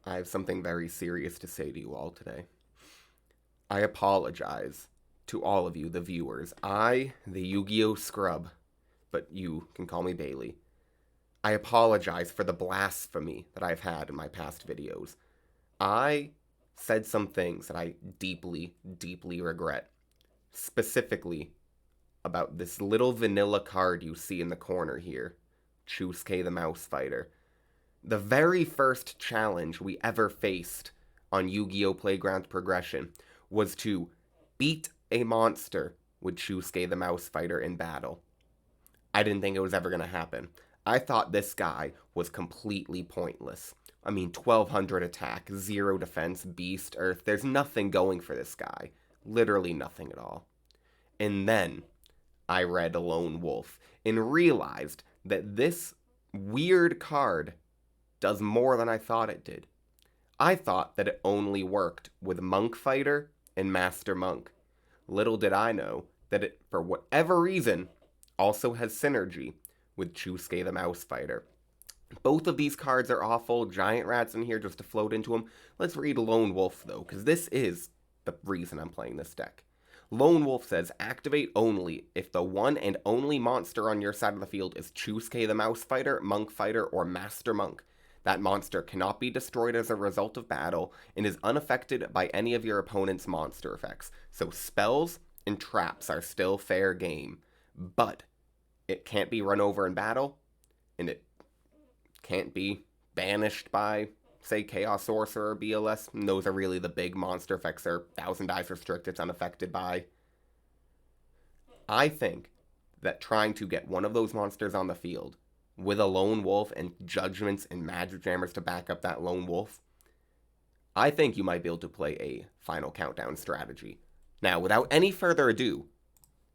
I have something very serious to say to you all today. I apologize to all of you, the viewers. The Yu-Gi-Oh scrub, but you can call me Bailey. I apologize for the blasphemy that I've had in my past videos. I said some things that I deeply, deeply regret. Specifically about this little vanilla card you see in the corner here, Chusuke the Mouse Fighter. The very first challenge we ever faced on Yu-Gi-Oh! Playground Progression was to beat a monster with Chusuke the Mouse Fighter in battle. I didn't think it was ever going to happen. I thought this guy was completely pointless. I mean, 1200 attack, 0 defense, beast, earth. There's nothing going for this guy. Literally nothing at all. And then I read Lone Wolf and realized that this weird card does more than I thought it did. I thought that it only worked with Monk Fighter and Master Monk. Little did I know that it, for whatever reason, also has synergy with Chusuke the Mouse Fighter. Both of these cards are awful. Giant Rat's in here just to float into them. Let's read Lone Wolf, though, because this is the reason I'm playing this deck. Lone Wolf says, activate only if the one and only monster on your side of the field is Chusuke the Mouse Fighter, Monk Fighter, or Master Monk. That monster cannot be destroyed as a result of battle and is unaffected by any of your opponent's monster effects. So spells and traps are still fair game. But it can't be run over in battle, and it can't be banished by, say, Chaos Sorcerer or BLS. And those are really the big monster effects. They're 1000 dice restrict, it's unaffected by. I think that trying to get one of those monsters on the field with a Lone Wolf and Judgments and Magic Jammers to back up that Lone Wolf, I think you might be able to play a Final Countdown strategy. Now, without any further ado,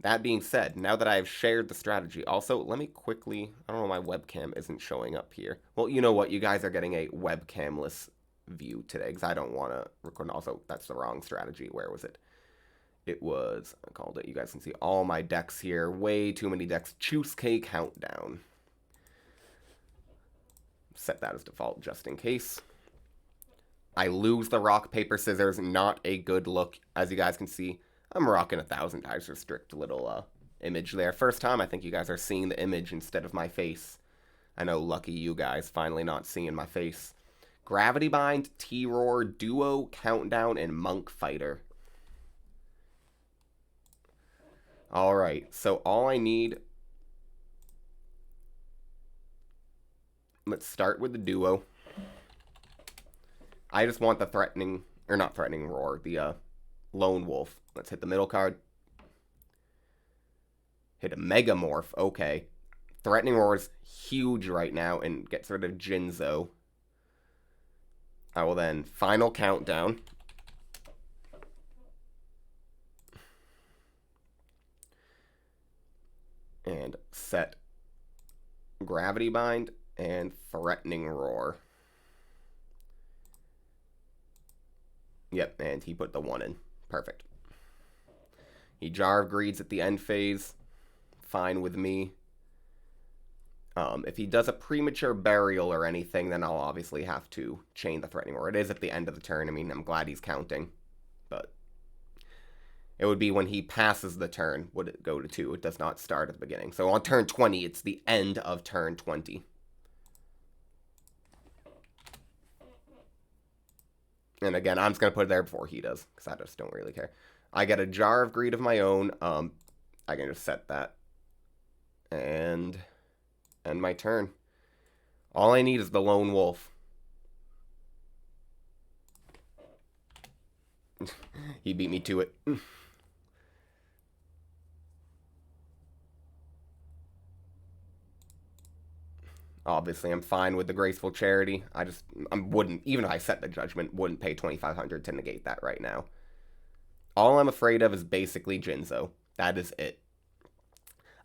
that being said, now that I have shared the strategy, also, let me quickly, I don't know, my webcam isn't showing up here. Well, you know what, you guys are getting a webcamless view today, because I don't want to record. Also, that's the wrong strategy. Where was it? It was, I called it, you guys can see all my decks here. Way too many decks. Chusuke Countdown. Set that as default just in case. I lose the rock, paper, scissors. Not a good look. As you guys can see, I'm rocking 1000 dice restrict little image there. First time I think you guys are seeing the image instead of my face. I know, lucky you guys, finally not seeing my face. Gravity Bind, T-Roar, Duo, Countdown, and Monk Fighter. Alright, so all I need... Let's start with the Duo. I just want the threatening, or not threatening roar, the Lone Wolf. Let's hit the middle card. Hit a Megamorph, okay. Threatening roar is huge right now and gets rid of Jinzo. I will then Final Countdown. And set Gravity Bind and Threatening Roar. Yep, and he put the 1 in. Perfect. He Jar of Greeds at the end phase. Fine with me. If he does a premature burial or anything, then I'll obviously have to chain the Threatening Roar. It is at the end of the turn. I mean, I'm glad he's counting. But it would be when he passes the turn, would it go to 2. It does not start at the beginning. So on turn 20, it's the end of turn 20. And again, I'm just going to put it there before he does, because I just don't really care. I get a Jar of Greed of my own. I can just set that. And end my turn. All I need is the Lone Wolf. He beat me to it. Obviously, I'm fine with the Graceful Charity. I wouldn't, even if I set the Judgment, wouldn't pay 2,500 to negate that right now. All I'm afraid of is basically Jinzo. That is it.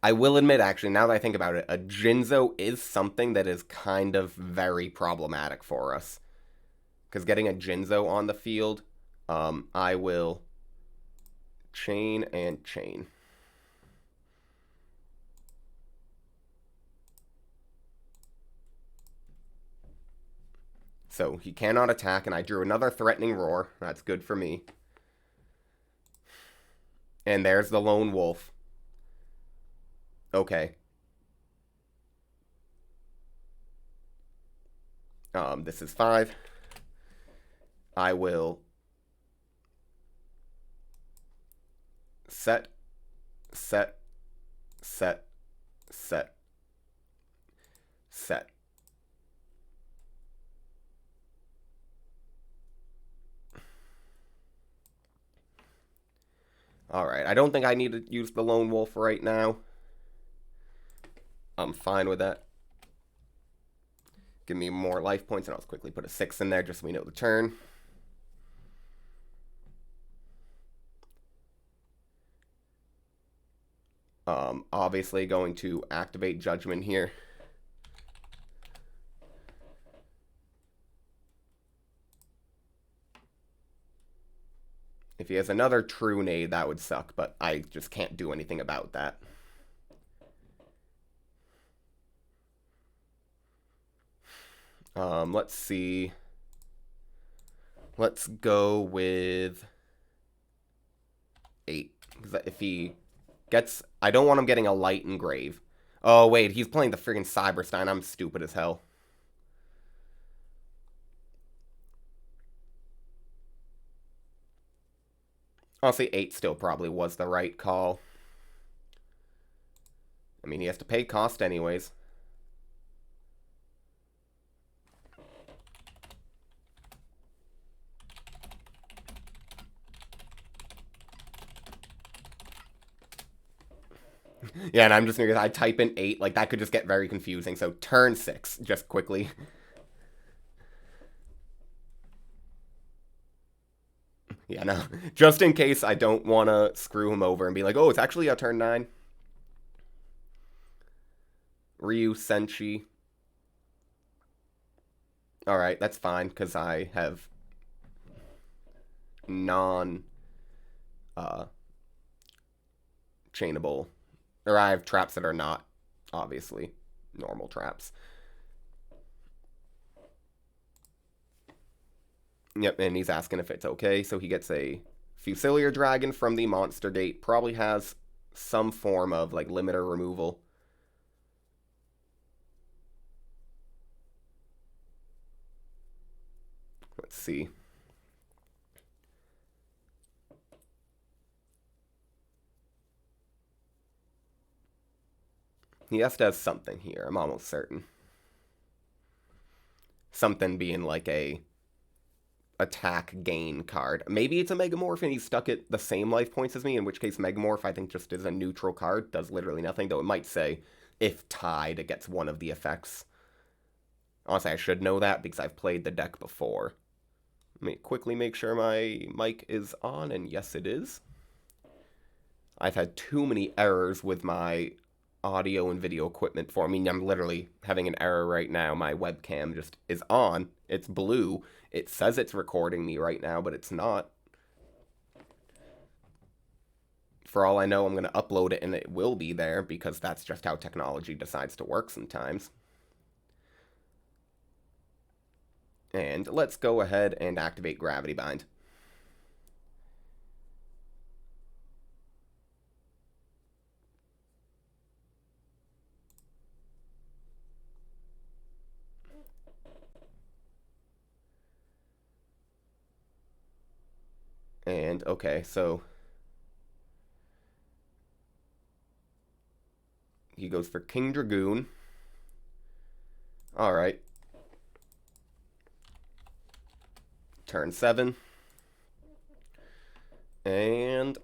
I will admit, actually, now that I think about it, a Jinzo is something that is kind of very problematic for us. Because getting a Jinzo on the field, I will chain and chain. So he cannot attack, and I drew another threatening roar. That's good for me. And there's the lone wolf. Okay. This is 5. I will set, set, set, set, set. Alright, I don't think I need to use the lone wolf right now. I'm fine with that. Give me more life points, and I'll quickly put a 6 in there just so we know the turn. Obviously going to activate Judgment here. If he has another True Nade, that would suck, but I just can't do anything about that. Let's see. Let's go with 8. Because if he gets... I don't want him getting a light engrave. Oh, wait, he's playing the friggin' Cyberstein. I'm stupid as hell. Honestly, 8 still probably was the right call. I mean, he has to pay cost anyways. Yeah, and I'm just gonna... I type in 8, like, that could just get very confusing. So, turn 6, just quickly. Yeah, no. Just in case I don't want to screw him over and be like, oh, it's actually a turn 9. Ryu Senshi. Alright, that's fine, because I have chainable, or I have traps that are not, obviously, normal traps. Yep, and he's asking if it's okay, so he gets a Fusilier Dragon from the Monster Gate. Probably has some form of, like, limiter removal. Let's see. He has to have something here, I'm almost certain. Something being like a attack gain card. Maybe it's a Megamorph and he's stuck at the same life points as me, in which case Megamorph I think just is a neutral card, does literally nothing, though it might say if tied it gets one of the effects. Honestly, I should know that because I've played the deck before. Let me quickly make sure my mic is on, and yes it is. I've had too many errors with my audio and video equipment for. I mean, I'm literally having an error right now. My webcam just is on. It's blue. It says it's recording me right now, but it's not. For all I know, I'm going to upload it and it will be there because that's just how technology decides to work sometimes. And let's go ahead and activate Gravity Bind. And, okay, so he goes for King Dragoon. Alright. Turn 7. And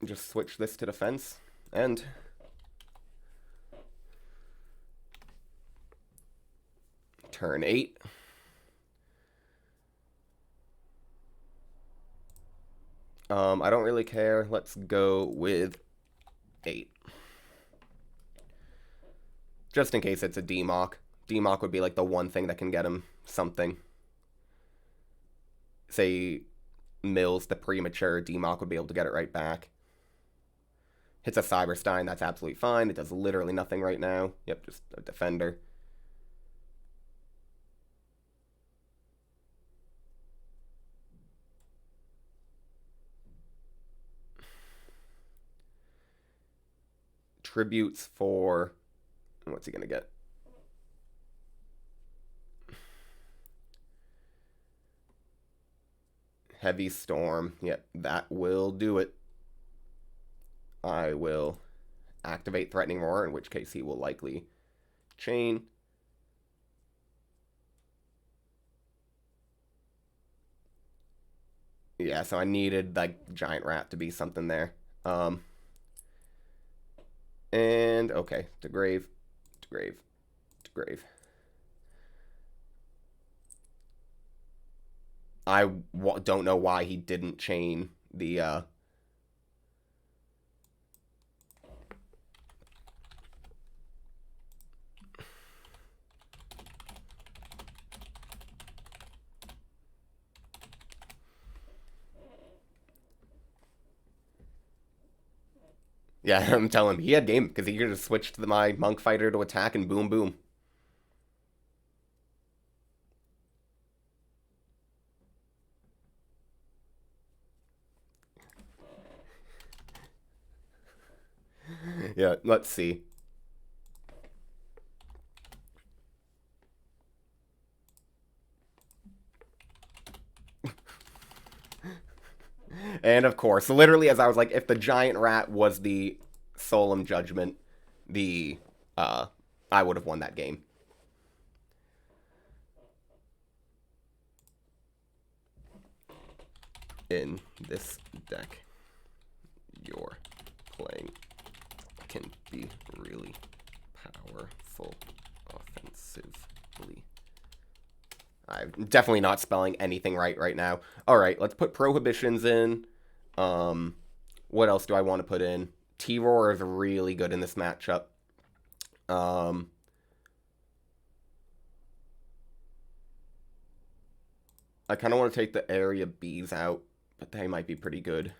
just switch this to defense. And turn 8. I don't really care. Let's go with 8. Just in case it's a D-Mock. D-Mock would be like the one thing that can get him something. Say Mills the premature, D-Mock would be able to get it right back. Hits a Cyberstein, that's absolutely fine. It does literally nothing right now. Yep, just a defender. tributes for... What's he going to get? Heavy Storm. Yep, that will do it. I will activate Threatening Roar, in which case he will likely chain. Yeah, so I needed, like, Giant Rat to be something there. And, okay, to grave, to grave, to grave. I don't know why he didn't chain the, Yeah, I'm telling him, he had game, because he could have switched to my Monk Fighter to attack, and boom, boom. Yeah, let's see. And of course, literally as I was like, if the Giant Rat was the Solemn Judgment, I would have won that game. In this deck, you're playing can be really powerful offensively. I'm definitely not spelling anything right now. All right, let's put prohibitions in. What else do I want to put in? T-Roar is really good in this matchup. I kind of want to take the area Bs out, but they might be pretty good.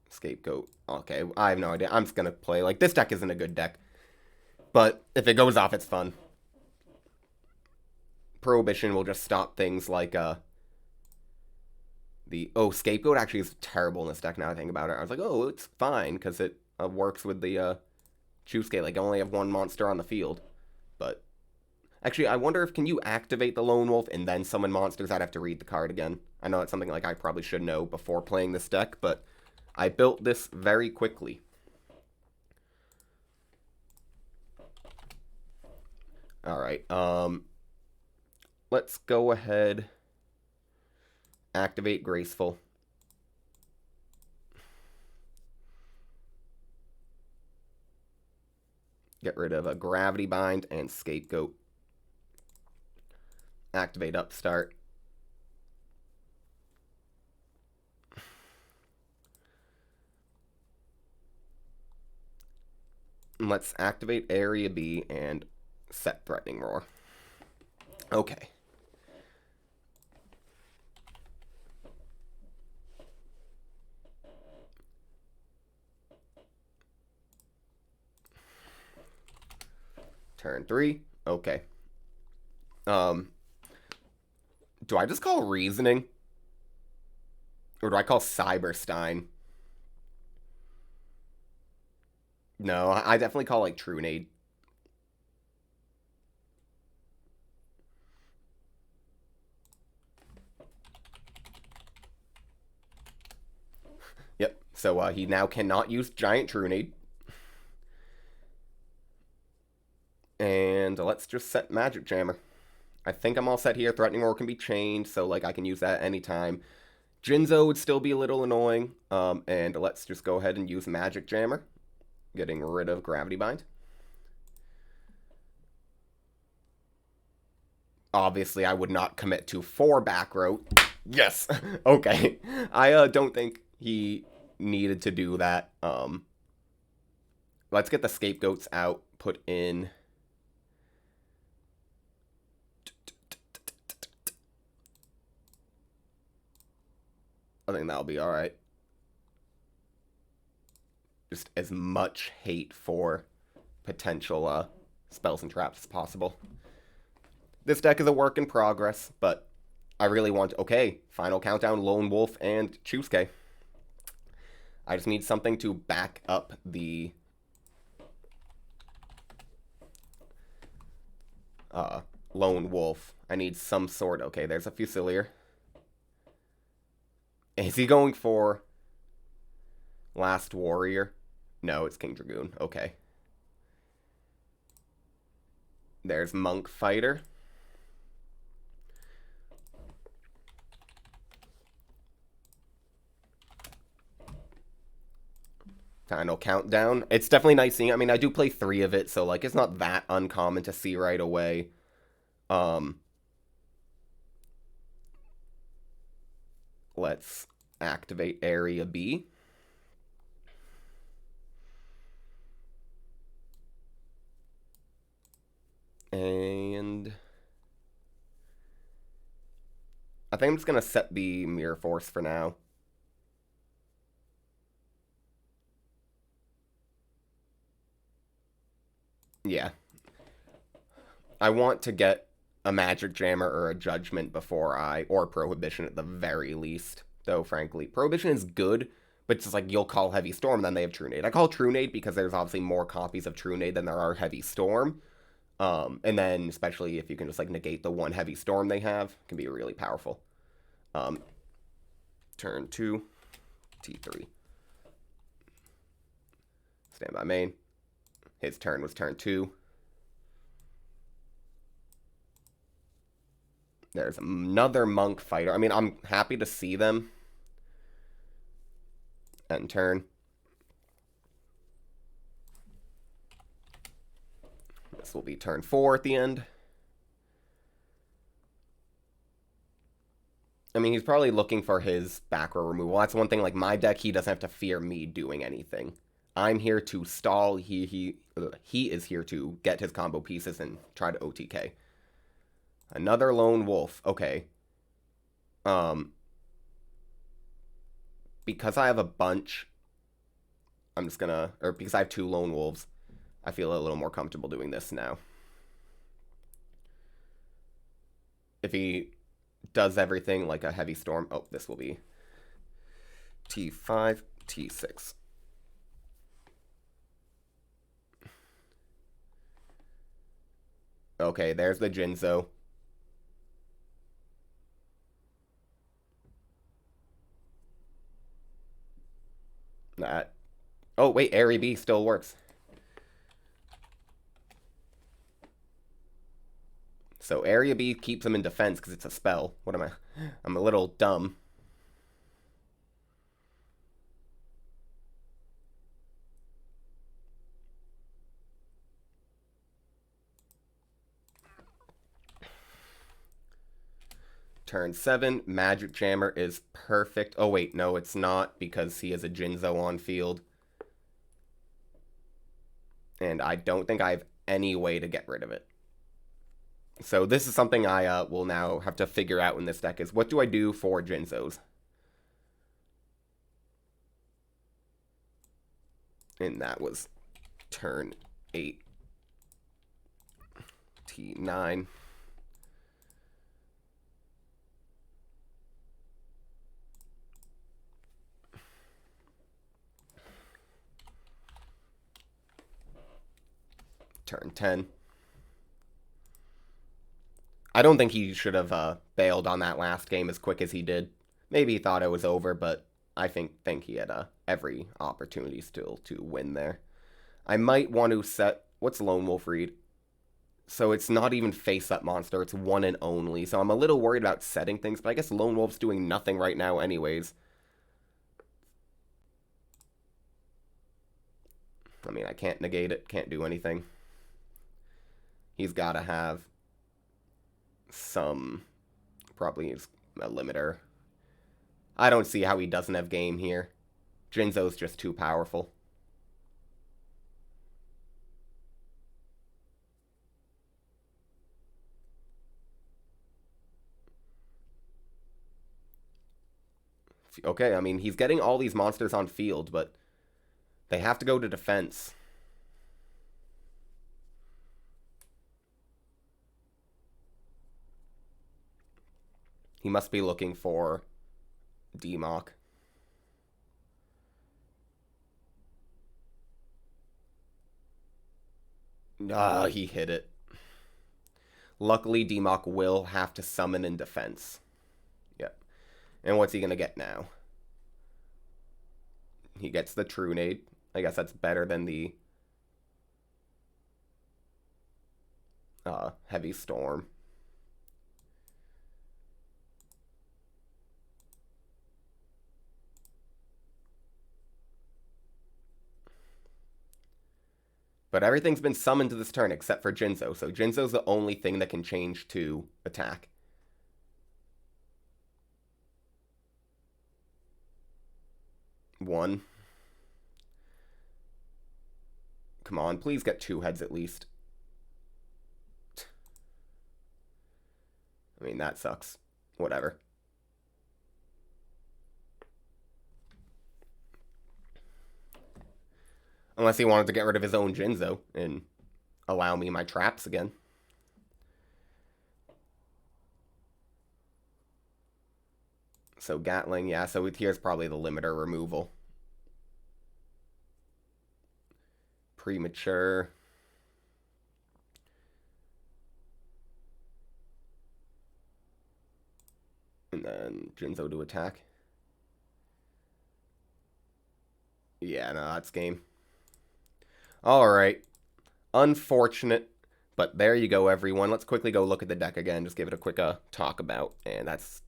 Scapegoat. Okay, I have no idea. I'm just going to play. Like, this deck isn't a good deck. But if it goes off, it's fun. Prohibition will just stop things like, Scapegoat actually is terrible in this deck now I think about it. I was like, oh, it's fine, because it works with the, Juice Gate. Like, I only have one monster on the field. But, actually, I wonder if, can you activate the Lone Wolf and then summon monsters? I'd have to read the card again. I know it's something, like, I probably should know before playing this deck, but I built this very quickly. Alright, let's go ahead, activate Graceful. Get rid of a Gravity Bind and Scapegoat. Activate Upstart. And let's activate Area B and set Threatening Roar. Okay. Turn 3. Okay. Do I just call Reasoning? Or do I call Cyberstein? No, I definitely call, like, Trunade. Yep, so he now cannot use Giant Trunade. And let's just set Magic Jammer. I think I'm all set here. Threatening Roar can be chained, so, like, I can use that anytime. Jinzo would still be a little annoying. And let's just go ahead and use Magic Jammer. Getting rid of Gravity Bind. Obviously, I would not commit to 4 back row. Yes! Okay. I don't think he needed to do that. Let's get the Scapegoats out. Put in... I think that'll be alright. Just as much hate for potential spells and traps as possible. This deck is a work in progress, but I really want... Okay, final countdown, Lone Wolf and Chusuke. I just need something to back up the... Lone Wolf. I need some sort... Okay, there's a Fusilier. Is he going for... Last Warrior? No, it's King Dragoon. Okay. There's Monk Fighter. Final countdown. It's definitely nice seeing. I mean, I do play 3 of it, so like it's not that uncommon to see right away. Let's activate Area B. And I think I'm just gonna set the Mirror Force for now. Yeah. I want to get a Magic Jammer or a Judgment before or Prohibition at the very least. Though, frankly, Prohibition is good, but it's just like you'll call Heavy Storm, then they have True Nade. I call True Nade because there's obviously more copies of True Nade than there are Heavy Storm. And then, especially if you can just like negate the one Heavy Storm they have, it can be really powerful. Turn 2, T3. Stand by main. His turn was turn 2. There's another Monk Fighter. I mean, I'm happy to see them. End turn. This will be turn 4 at the end. I mean, he's probably looking for his back row removal. That's one thing, like, my deck, he doesn't have to fear me doing anything. I'm here to stall. He is here to get his combo pieces and try to OTK. Another Lone Wolf. Okay. Because I have a bunch, I'm just gonna... Or because I have 2 Lone Wolves, I feel a little more comfortable doing this now. If he does everything like a Heavy Storm... Oh, this will be T5, T6. Okay, there's the Jinzo. That. Oh, wait, Area B still works. So Area B keeps him in defense because it's a spell. What am I? I'm a little dumb. Turn 7, Magic Jammer is perfect. Oh, wait, no, it's not because he has a Jinzo on field. And I don't think I have any way to get rid of it. So this is something I will now have to figure out in this deck is what do I do for Jinzos? And that was turn 8. T9. Turn 10. I don't think he should have bailed on that last game as quick as he did. Maybe he thought it was over, but I think he had every opportunity still to win there. I might want to set... What's Lone Wolf read? So it's not even face-up monster, it's one and only. So I'm a little worried about setting things, but I guess Lone Wolf's doing nothing right now anyways. I mean, I can't negate it, can't do anything. He's got to have some... Probably a limiter. I don't see how he doesn't have game here. Jinzo's just too powerful. Okay, I mean, he's getting all these monsters on field, but they have to go to defense. He must be looking for Demok. Ah, he hit it. Luckily, Demok will have to summon in defense. Yep. And what's he going to get now? He gets the Trunade. I guess that's better than the Heavy Storm. But everything's been summoned to this turn except for Jinzo. So Jinzo's the only thing that can change to attack. One. Come on, please get 2 heads at least. I mean, that sucks. Whatever. Unless he wanted to get rid of his own Jinzo and allow me my traps again. So Gatling, yeah, so here's probably the limiter removal. Premature. And then Jinzo to attack. Yeah, no, that's game. Alright. Unfortunate. But there you go, everyone. Let's quickly go look at the deck again. Just give it a quick talk about. And that's...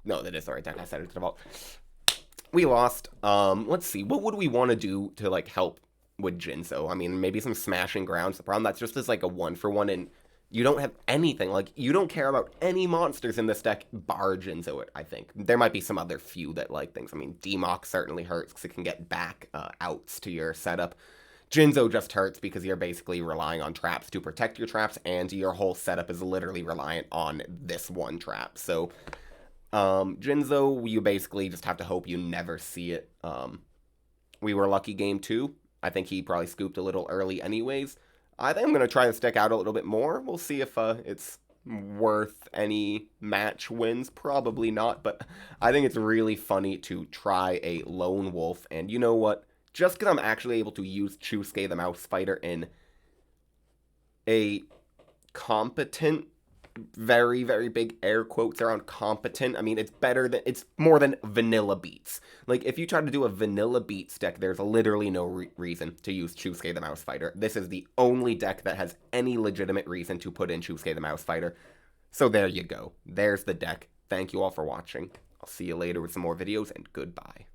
No, that is the right deck. I said it to the vault. We lost. Let's see. What would we want to do to, like, help with Jinzo? I mean, maybe some smashing grounds. The problem, that's just as, like, a 1-for-1, and you don't have anything. Like, you don't care about any monsters in this deck bar Jinzo, I think. There might be some other few that like things. I mean, Demok certainly hurts because it can get back outs to your setup. Jinzo just hurts because you're basically relying on traps to protect your traps, and your whole setup is literally reliant on this one trap. So, Jinzo, you basically just have to hope you never see it. We were lucky game 2. I think he probably scooped a little early anyways. I think I'm going to try to stick out a little bit more. We'll see if it's worth any match wins. Probably not, but I think it's really funny to try a lone wolf. And you know what? Just because I'm actually able to use Chusuke the Mouse Fighter in a competent, very, very big air quotes around competent. I mean, it's more than vanilla beats. Like, if you try to do a vanilla beats deck, there's literally no reason to use Chusuke the Mouse Fighter. This is the only deck that has any legitimate reason to put in Chusuke the Mouse Fighter. So there you go. There's the deck. Thank you all for watching. I'll see you later with some more videos, and goodbye.